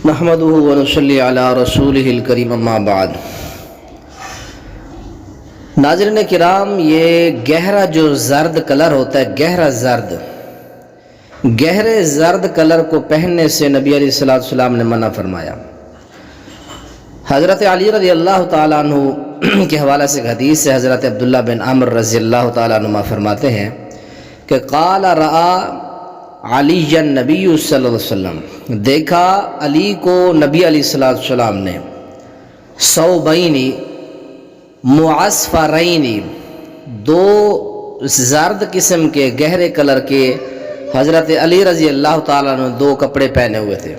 نحمدہ ونصلی علی رسولہ الکریم اما بعد۔ ناظرین کرام، یہ گہرا جو زرد کلر ہوتا ہے، گہرے زرد کلر کو پہننے سے نبی علیہ السلام نے منع فرمایا۔ حضرت علی رضی اللہ تعالیٰ عنہ کے حوالے سے ایک حدیث ہے، حضرت عبداللہ بن عمرو رضی اللہ تعالیٰ عنہ فرماتے ہیں کہ قال رآ علی النبی صلی اللہ علیہ وسلم، دیکھا علی کو نبی علیہ السلام نے ثوبین معصفرین، دو زرد قسم کے گہرے کلر کے حضرت علی رضی اللہ تعالیٰ عنہ دو کپڑے پہنے ہوئے تھے۔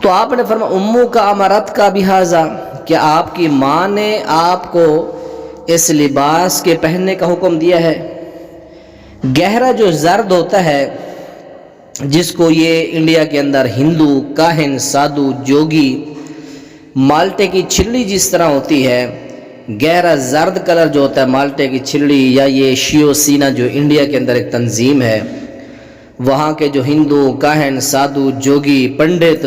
تو آپ نے فرمایا امو کا امرت کا بہذا، کیا آپ کی ماں نے آپ کو اس لباس کے پہننے کا حکم دیا ہے؟ گہرا جو زرد ہوتا ہے، جس کو یہ انڈیا کے اندر ہندو، کاہن، سادھو، جوگی، مالٹے کی چھلڑی جس طرح ہوتی ہے، گہرا زرد کلر جو ہوتا ہے مالٹے کی چھلڑی، یا یہ شیو سینا جو انڈیا کے اندر ایک تنظیم ہے، وہاں کے جو ہندو، کاہن، سادھو، جوگی، پنڈت،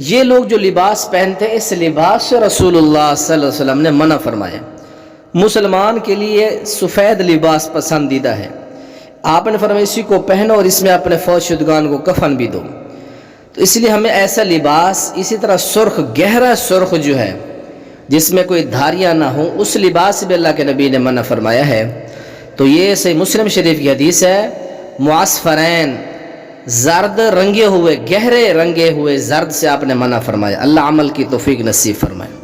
یہ لوگ جو لباس پہنتے ہیں، اس لباس سے رسول اللہ صلی اللہ علیہ وسلم نے منع فرمایا۔ مسلمان کے لیے سفید لباس پسندیدہ ہے، آپ نے فرمایا اسی کو پہنو اور اس میں اپنے فوت شدگان کو کفن بھی دو۔ تو اس لیے ہمیں ایسا لباس، اسی طرح سرخ، گہرا سرخ جو ہے جس میں کوئی دھاریاں نہ ہوں، اس لباس سے بھی اللہ کے نبی نے منع فرمایا ہے۔ تو یہ صحیح مسلم شریف کی حدیث ہے، معصفرین، زرد رنگے ہوئے، گہرے رنگے ہوئے زرد سے آپ نے منع فرمایا۔ اللہ عمل کی توفیق نصیب فرمائے۔